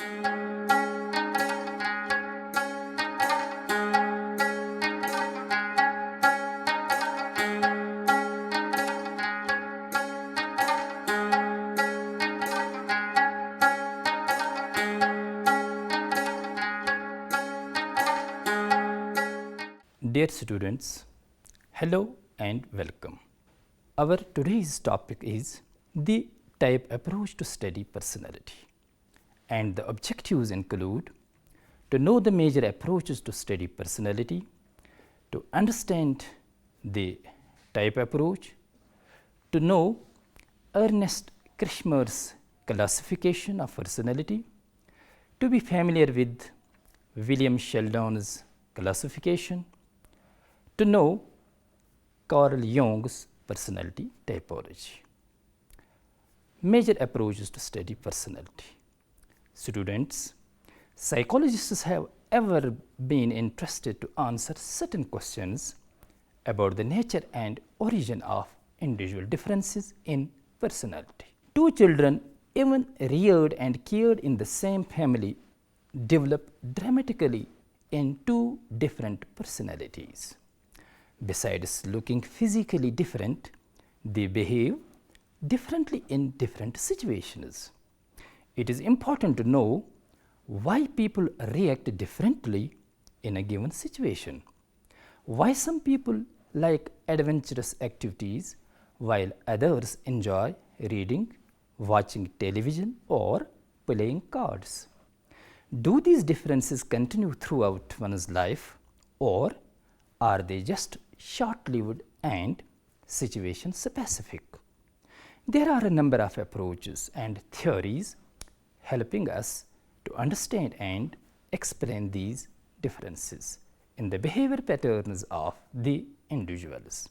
Dear students, hello and welcome. Our today's topic is the type approach to study personality, and the objectives include to know the major approaches to study personality, to understand the type approach, to know Ernest Krishmer's classification of personality, to be familiar with William Sheldon's classification, to know Carl Jung's personality typology. Major approaches to study personality. Students, psychologists have ever been interested to answer certain questions about the nature and origin of individual differences in personality. Two children, even reared and cared in the same family, develop dramatically in two different personalities. Besides looking physically different, they behave differently in different situations. It is important to know why people react differently in a given situation. Why some people like adventurous activities while others enjoy reading, watching television, or playing cards. Do these differences continue throughout one's life, or are they just short-lived and situation-specific? There are a number of approaches and theories helping us to understand and explain these differences in the behavior patterns of the individuals.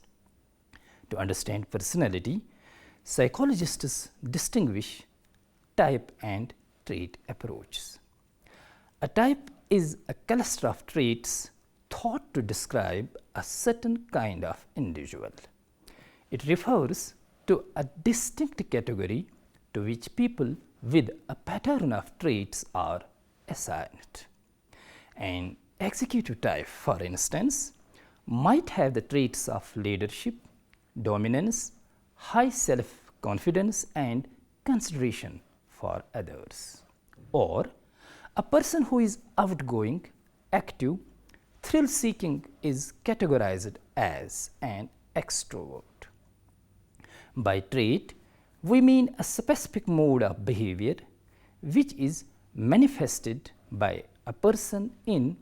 To understand personality, psychologists distinguish type and trait approaches. A type is a cluster of traits thought to describe a certain kind of individual. It refers to a distinct category to which people with a pattern of traits are assigned. An executive type, for instance, might have the traits of leadership, dominance, high self-confidence, and consideration for others. Or a person who is outgoing, active, thrill-seeking is categorized as an extrovert. By trait, we mean a specific mode of behavior which is manifested by a person in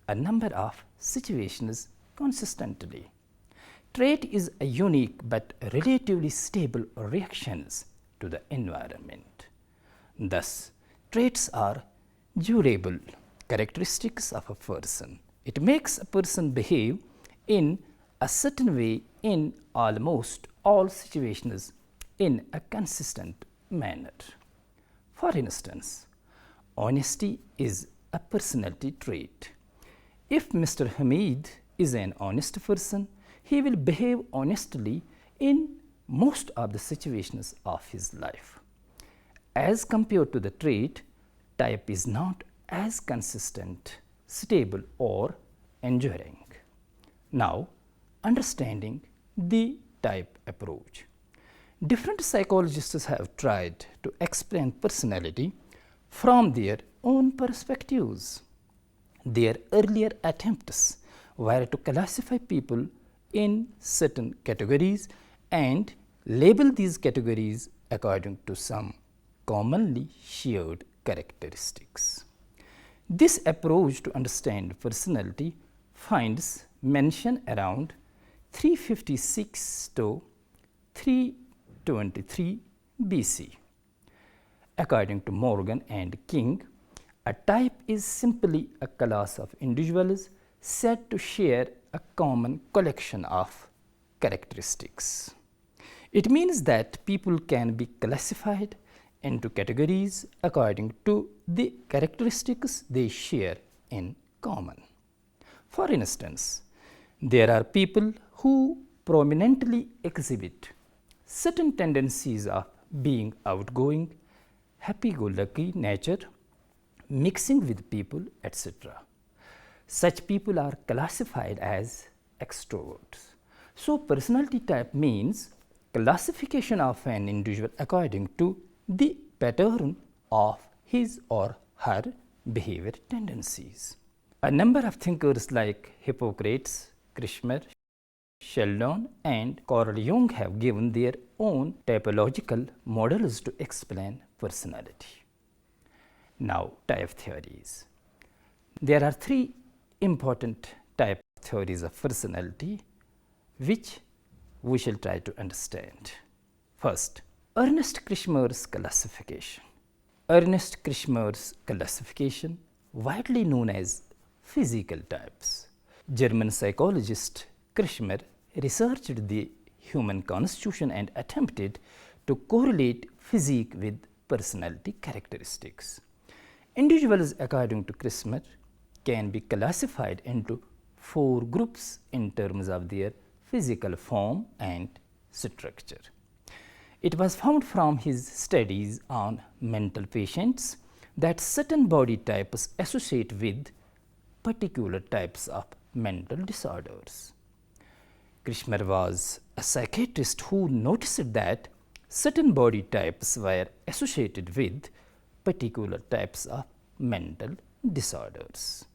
a number of situations consistently. Trait is a unique but relatively stable reactions to the environment. Thus, traits are durable characteristics of a person. It makes a person behave in a certain way in almost all situations in a consistent manner. For instance, honesty is a personality trait. If Mr. Hamid is an honest person, he will behave honestly in most of the situations of his life. As compared to the trait, type is not as consistent, stable, or enduring. Now, understanding the type approach. Different psychologists have tried to explain personality from their own perspectives. Their earlier attempts were to classify people in certain categories and label these categories according to some commonly shared characteristics. This approach to understand personality finds mention around 356 to 323 BC. According to Morgan and King, a type is simply a class of individuals said to share a common collection of characteristics. It means that people can be classified into categories according to the characteristics they share in common. For instance, there are people who prominently exhibit certain tendencies of being outgoing, happy-go-lucky nature, mixing with people, etc. Such people are classified as extroverts. So, personality type means classification of an individual according to the pattern of his or her behavior tendencies. A number of thinkers like Hippocrates, Krishmer, Sheldon and Carl Jung have given their own typological models to explain personality. Now, type theories. There are three important type theories of personality which we shall try to understand. First, Ernest Krishmer's classification. Ernest Krishmer's classification, widely known as physical types. German psychologist Krishmer researched the human constitution and attempted to correlate physique with personality characteristics. Individuals, according to Krishmer, can be classified into 4 groups in terms of their physical form and structure. It was found from his studies on mental patients that certain body types associate with particular types of mental disorders. Krishmer was a psychiatrist who noticed that certain body types were associated with particular types of mental disorders.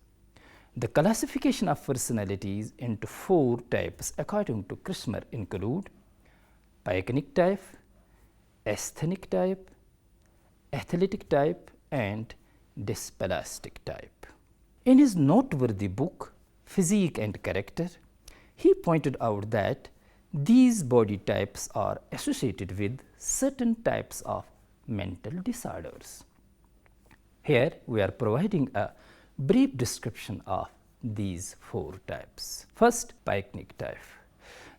The classification of personalities into 4 types according to Krishmer include Pycnic type, asthenic type, athletic type and dysplastic type. In his noteworthy book Physique and Character, he pointed out that these body types are associated with certain types of mental disorders. Here we are providing a brief description of these 4 types. First, Pycnic type.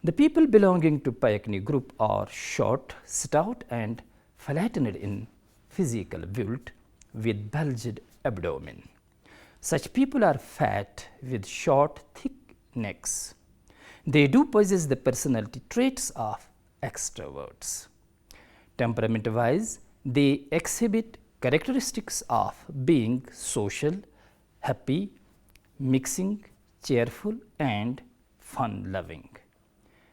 The people belonging to Pycnic group are short, stout and flattened in physical build with bulged abdomen. Such people are fat with short, thick necks. They do possess the personality traits of extroverts. Temperament-wise, they exhibit characteristics of being social, happy, mixing, cheerful and fun-loving.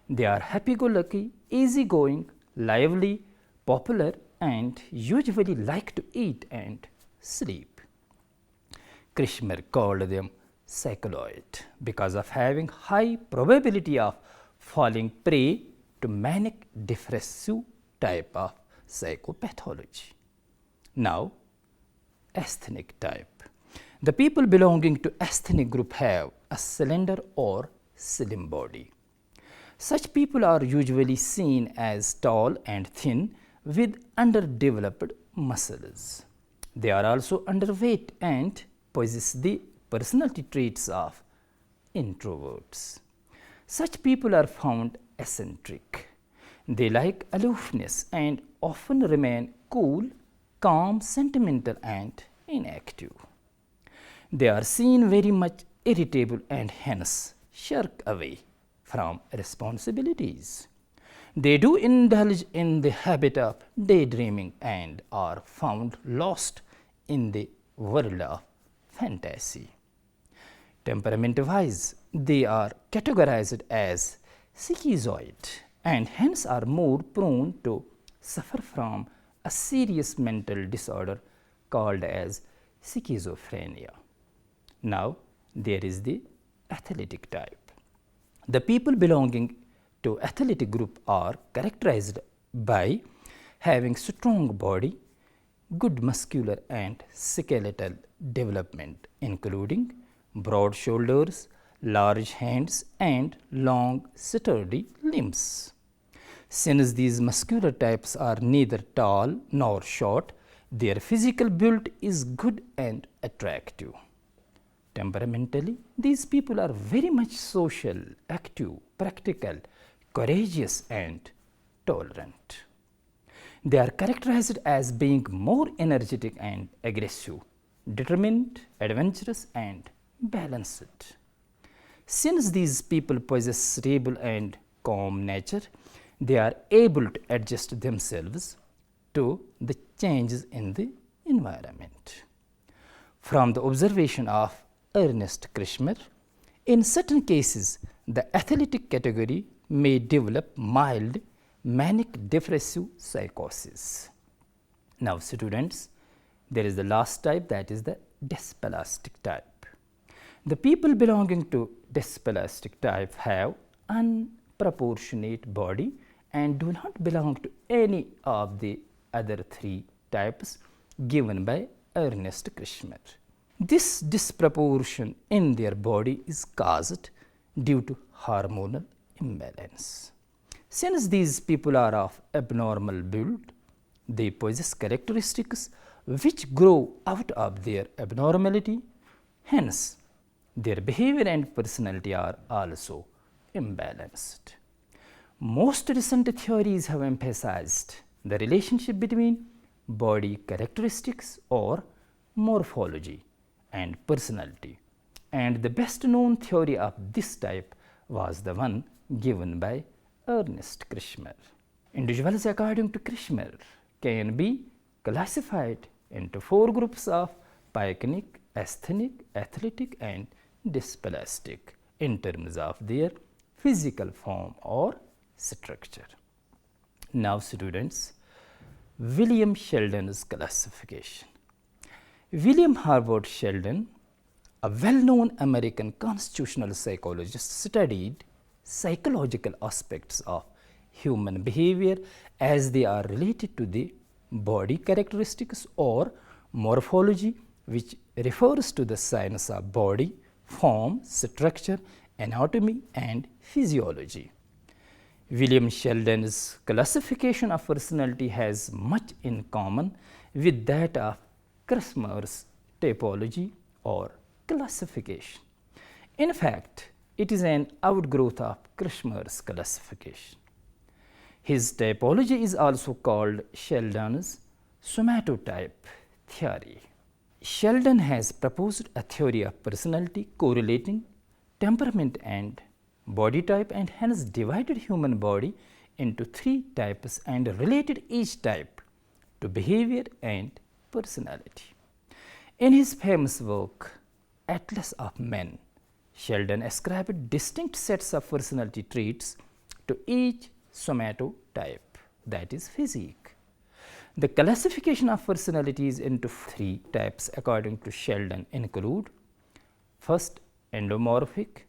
They are happy-go-lucky, easygoing, lively, popular and usually like to eat and sleep. Krishmer called them psycholoid because of having high probability of falling prey to manic depressive type of psychopathology. Now, asthenic type. The people belonging to asthenic group have a slender or slim body. Such people are usually seen as tall and thin with underdeveloped muscles. They are also underweight and possess the personality traits of introverts. Such people are found eccentric. They like aloofness and often remain cool, calm, sentimental and inactive. They are seen very much irritable and hence shirk away from responsibilities. They do indulge in the habit of daydreaming and are found lost in the world of fantasy. Temperament-wise, they are categorized as schizoid and hence are more prone to suffer from a serious mental disorder called as schizophrenia. Now, there is the athletic type. The people belonging to athletic group are characterized by having strong body, good muscular and skeletal development, including broad shoulders, large hands and long sturdy limbs. Since these muscular types are neither tall nor short, their physical build is good and attractive. Temperamentally, these people are very much social, active, practical, courageous and tolerant. They are characterized as being more energetic and aggressive, determined, adventurous and balanced. Since these people possess stable and calm nature, they are able to adjust themselves to the changes in the environment. From the observation of Ernest Krishmer, in certain cases, the athletic category may develop mild manic depressive psychosis. Now, students, there is the last type, that is the dysplastic type. The people belonging to dysplastic type have unproportionate body and do not belong to any of the other three types given by Ernest Krishmer. This disproportion in their body is caused due to hormonal imbalance. Since these people are of abnormal build, they possess characteristics which grow out of their abnormality. Hence, their behavior and personality are also imbalanced. Most recent theories have emphasized the relationship between body characteristics or morphology and personality, and the best known theory of this type was the one given by Ernest Krishmer. Individuals, according to Krishmer, can be classified into four groups of pycnic, asthenic, athletic and dysplastic in terms of their physical form or structure. Now, students, William Sheldon's classification. William Howard Sheldon, a well-known American constitutional psychologist, studied psychological aspects of human behavior as they are related to the body characteristics or morphology, which refers to the science of body, form, structure, anatomy and physiology. William Sheldon's classification of personality has much in common with that of Krishmer's typology or classification. In fact, it is an outgrowth of Krishmer's classification. His typology is also called Sheldon's somatotype theory. Sheldon has proposed a theory of personality correlating temperament and body type, and hence divided human body into three types and related each type to behavior and personality. In his famous work, Atlas of Men, Sheldon ascribed distinct sets of personality traits to each somatotype, that is physique. The classification of personalities into three types according to Sheldon include: first, endomorphic;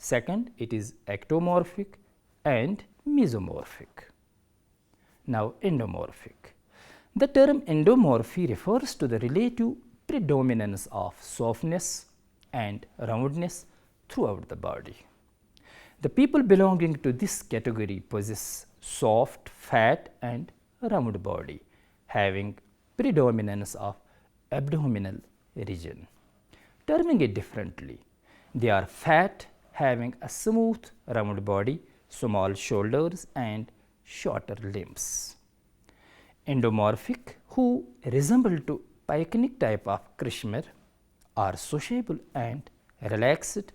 second, it is ectomorphic; and mesomorphic. Now, endomorphic. The term endomorphy refers to the relative predominance of softness and roundness throughout the body. The people belonging to this category possess soft, fat and round body, having predominance of abdominal region. Terming it differently, they are fat, having a smooth round body, small shoulders and shorter limbs. Endomorphic, who resemble to pycnic type of Krishmer, are sociable and relaxed,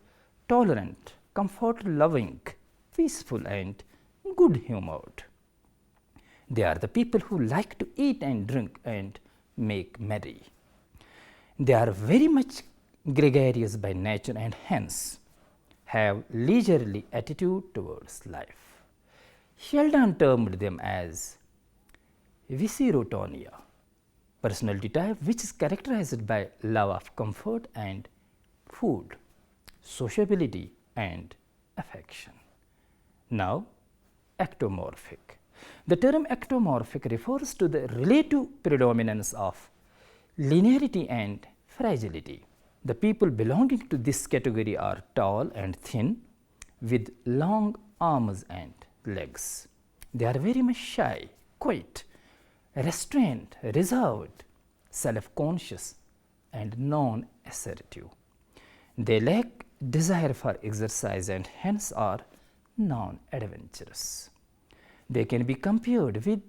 tolerant, comfort-loving, peaceful and good-humored. They are the people who like to eat and drink and make merry. They are very much gregarious by nature and hence have leisurely attitude towards life. Sheldon termed them as Viscerotonia, personality type which is characterized by love of comfort and food, sociability and affection. Now, ectomorphic. The term ectomorphic refers to the relative predominance of linearity and fragility. The people belonging to this category are tall and thin with long arms and legs. They are very much shy, quiet, restrained, reserved, self-conscious and non-assertive. They lack desire for exercise and hence are non-adventurous. They can be compared with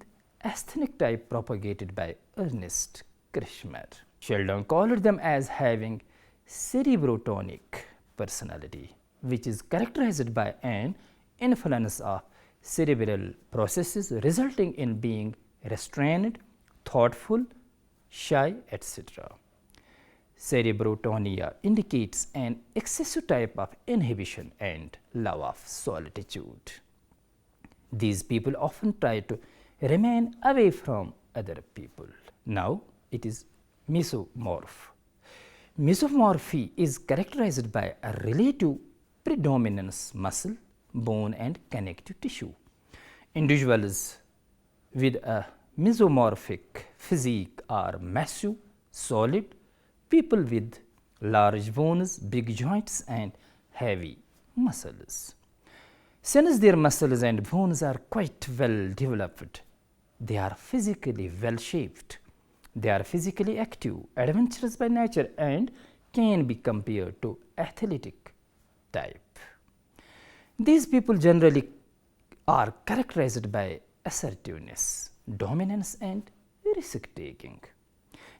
asthenic type propagated by Ernest Krishmer. Sheldon called them as having cerebrotonic personality, which is characterized by an influence of cerebral processes resulting in being restrained, thoughtful, shy, etc. Cerebrotonia indicates an excessive type of inhibition and love of solitude. These people often try to remain away from other people. Now it is mesomorph. Mesomorphy is characterized by a relative predominance muscle, bone and connective tissue. Individuals with a mesomorphic physique are massive, solid, people with large bones, big joints and heavy muscles. Since their muscles and bones are quite well developed, they are physically well shaped. They are physically active, adventurous by nature and can be compared to athletic type. These people generally are characterized by assertiveness, dominance and risk taking.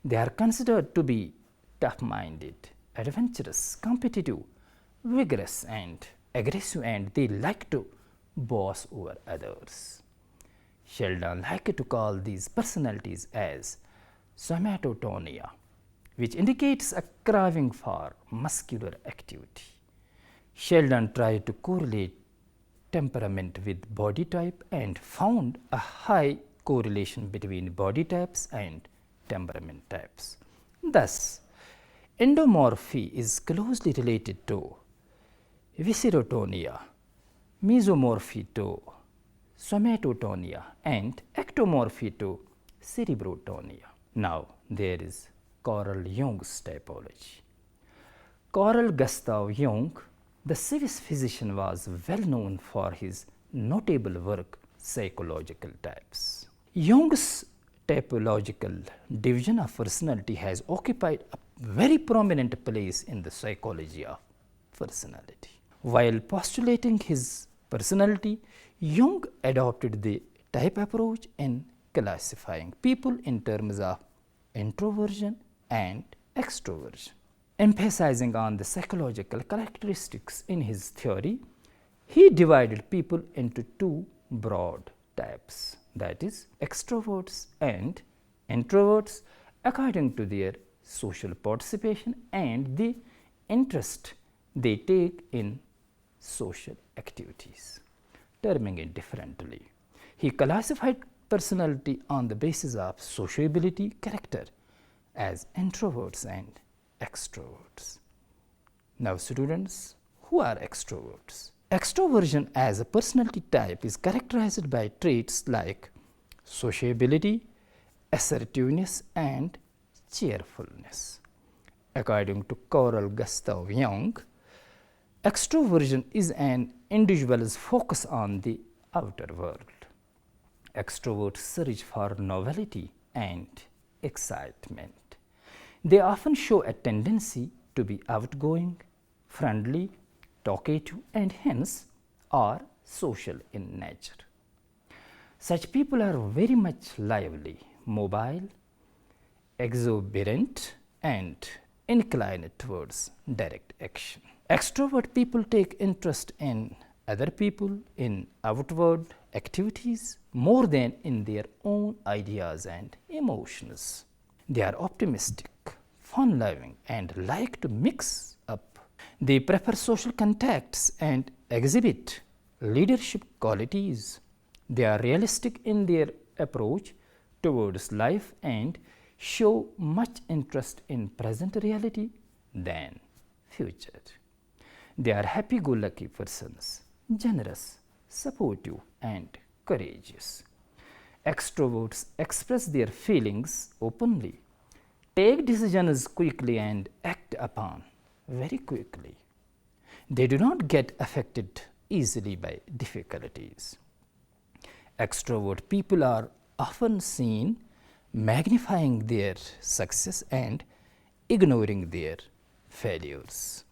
They are considered to be tough-minded, adventurous, competitive, vigorous and aggressive, and they like to boss over others. Sheldon liked to call these personalities as somatotonia, which indicates a craving for muscular activity. Sheldon tried to correlate temperament with body type and found a high correlation between body types and temperament types. Thus, endomorphy is closely related to viscerotonia, mesomorphy to somatotonia and ectomorphy to cerebrotonia. Now, there is Carl Jung's typology. Carl Gustav Jung, the Swiss physician, was well known for his notable work Psychological Types. Jung's typological division of personality has occupied a very prominent place in the psychology of personality. While postulating his personality, Jung adopted the type approach in classifying people in terms of introversion and extroversion. Emphasizing on the psychological characteristics in his theory, he divided people into two broad types, that is, extroverts and introverts, according to their social participation and the interest they take in social activities. Terming it differently, he classified personality on the basis of sociability character as introverts and extroverts. Now, students, who are extroverts? Extroversion as a personality type is characterized by traits like sociability, assertiveness and cheerfulness. According to Carl Gustav Jung, extroversion is an individual's focus on the outer world. Extroverts search for novelty and excitement. They often show a tendency to be outgoing, friendly, talkative and hence are social in nature. Such people are very much lively, mobile, exuberant and inclined towards direct action. Extrovert people take interest in other people, in outward activities more than in their own ideas and emotions. They are optimistic, fun-loving and like to mix up. They prefer social contacts and exhibit leadership qualities. They are realistic in their approach towards life and show much interest in present reality than future. They are happy-go-lucky persons, generous, supportive and courageous. Extroverts express their feelings openly, take decisions quickly and act upon very quickly. They do not get affected easily by difficulties. Extrovert people are often seen magnifying their success and ignoring their failures.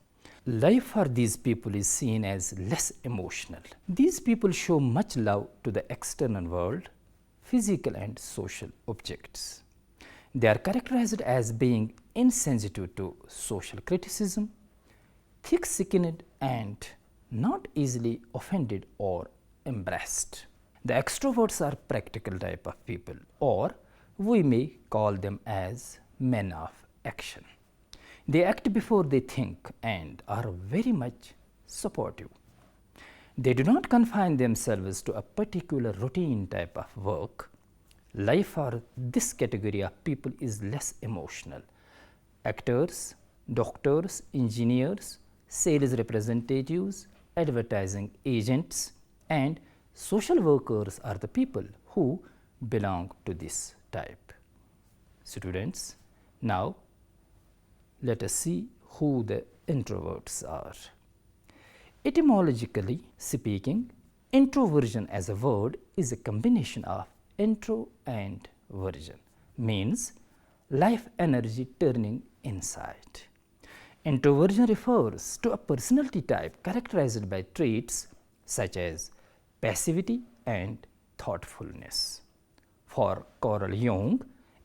Life for these people is seen as less emotional. These people show much love to the external world, physical and social objects. They are characterized as being insensitive to social criticism, thick-skinned and not easily offended or embarrassed. The extroverts are practical type of people, or we may call them as men of action. They act before they think and are very much supportive. They do not confine themselves to a particular routine type of work. Life for this category of people is less emotional. Actors, doctors, engineers, sales representatives, advertising agents, and social workers are the people who belong to this type. Students, now let us see who the introverts are. Etymologically speaking, introversion as a word is a combination of intro and version, means life energy turning inside. Introversion refers to a personality type characterized by traits such as passivity and thoughtfulness. For Carl Jung,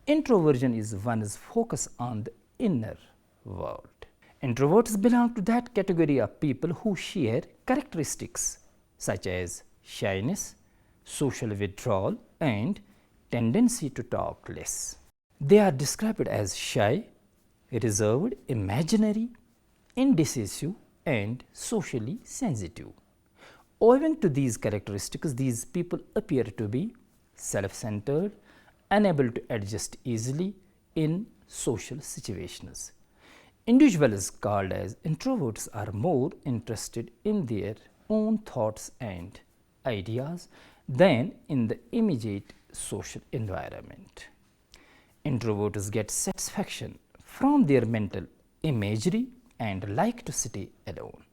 introversion is one's focus on the inner world. Introverts belong to that category of people who share characteristics such as shyness, social withdrawal, and tendency to talk less. They are described as shy, reserved, imaginary, indecisive, and socially sensitive. Owing to these characteristics, these people appear to be self-centered, unable to adjust easily in social situations. Individuals called as introverts are more interested in their own thoughts and ideas than in the immediate social environment. Introverts get satisfaction from their mental imagery and like to stay alone.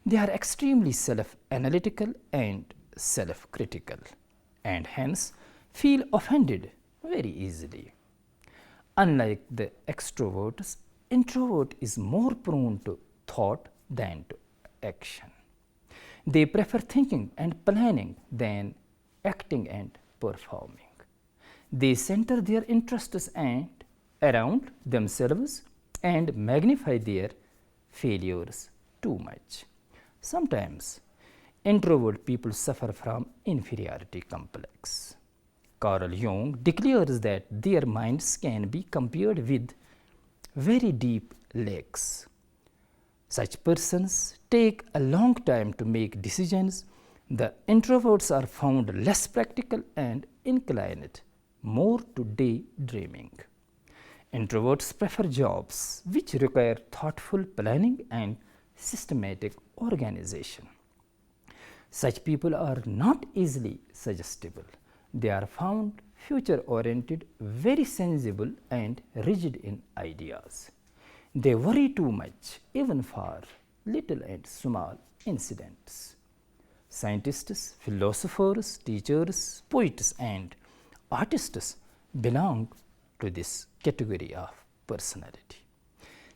They are extremely self-analytical and self-critical, and hence feel offended very easily. Unlike the extroverts, introvert is more prone to thought than to action. They prefer thinking and planning than acting and performing. They center their interests and around themselves and magnify their failures too much. Sometimes introvert people suffer from inferiority complex. Carl Jung declares that their minds can be compared with very deep lakes. Such persons take a long time to make decisions. The introverts are found less practical and inclined more to daydreaming. Introverts prefer jobs which require thoughtful planning and systematic organization. Such people are not easily suggestible. They are found future-oriented, very sensible and rigid in ideas. They worry too much even for little and small incidents. Scientists, philosophers, teachers, poets and artists belong to this category of personality.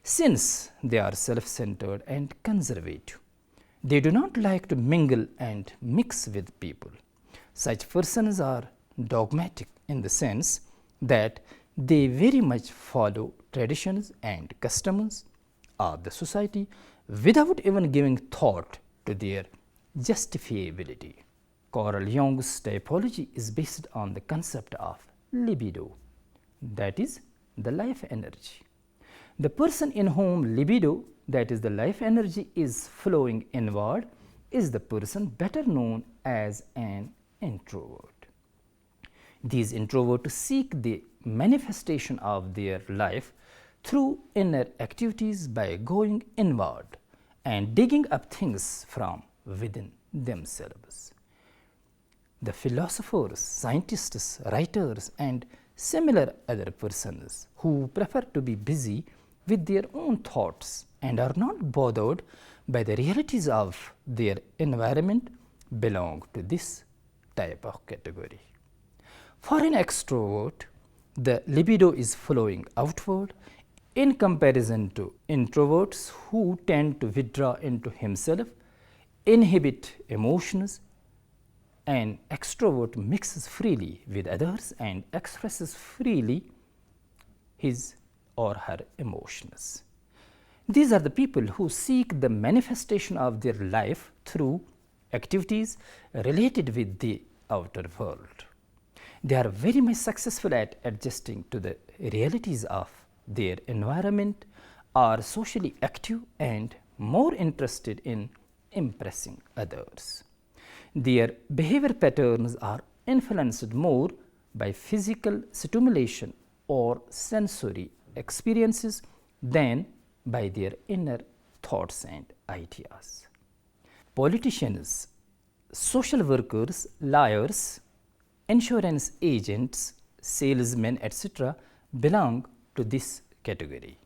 Since they are self-centered and conservative, they do not like to mingle and mix with people. Such persons are dogmatic in the sense that they very much follow traditions and customs of the society without even giving thought to their justifiability. Carl Jung's typology is based on the concept of libido, that is, the life energy. The person in whom libido, that is, the life energy, is flowing inward is the person better known as an introvert. These introverts seek the manifestation of their life through inner activities by going inward and digging up things from within themselves. The philosophers, scientists, writers, and similar other persons who prefer to be busy with their own thoughts and are not bothered by the realities of their environment belong to this type of category. For an extrovert, the libido is flowing outward in comparison to introverts who tend to withdraw into himself, inhibit emotions. An extrovert mixes freely with others and expresses freely his or her emotions. These are the people who seek the manifestation of their life through activities related with the outer world. They are very much successful at adjusting to the realities of their environment are socially active and more interested in impressing others. Their behavior patterns are influenced more by physical stimulation or sensory experiences than by their inner thoughts and ideas. Politicians, social workers, lawyers, insurance agents, salesmen, etc., belong to this category.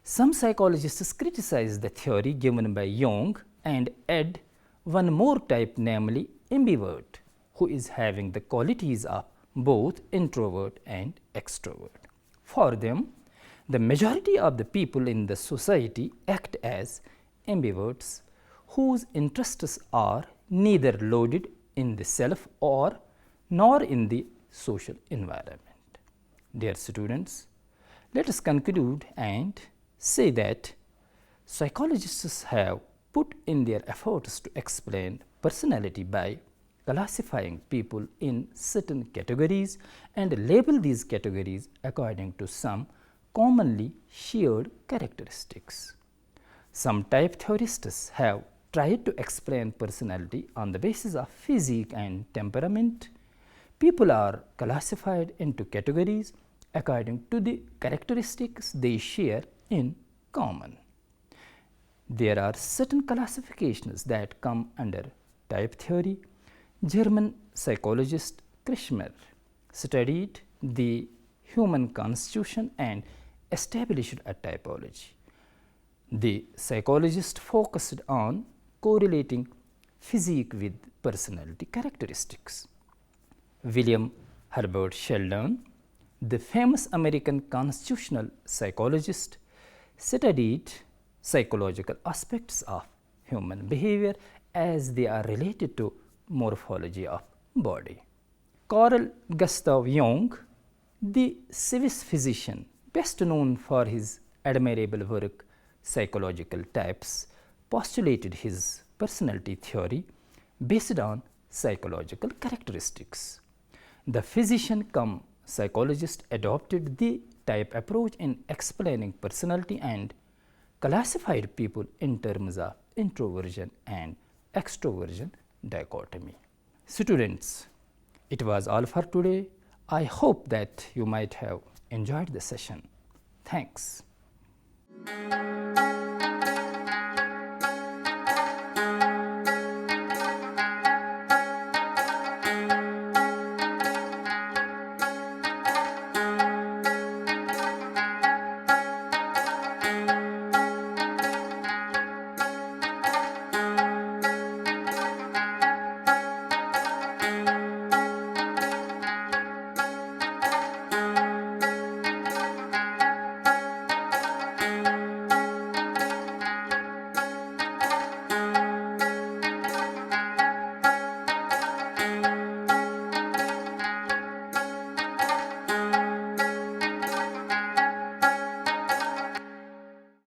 Some psychologists criticize the theory given by Jung and add one more type, namely ambivert, who is having the qualities of both introvert and extrovert. For them, the majority of the people in the society act as ambiverts, whose interests are neither loaded in the self or nor in the social environment. Dear students, let us conclude and say that psychologists have put in their efforts to explain personality by classifying people in certain categories and label these categories according to some commonly shared characteristics. Some type theorists have tried to explain personality on the basis of physique and temperament. People are classified into categories according to the characteristics they share in common. There are certain classifications that come under type theory. German psychologist Kirchner studied the human constitution and established a typology. The psychologist focused on correlating physique with personality characteristics. William Herbert Sheldon, the famous American constitutional psychologist, studied psychological aspects of human behavior as they are related to morphology of body. Carl Gustav Jung, the Swiss physician best known for his admirable work Psychological Types, postulated his personality theory based on psychological characteristics. The physician cum psychologist adopted the type approach in explaining personality and classified people in terms of introversion and extroversion dichotomy. Students, it was all for today. I hope that you might have enjoyed the session. Thanks.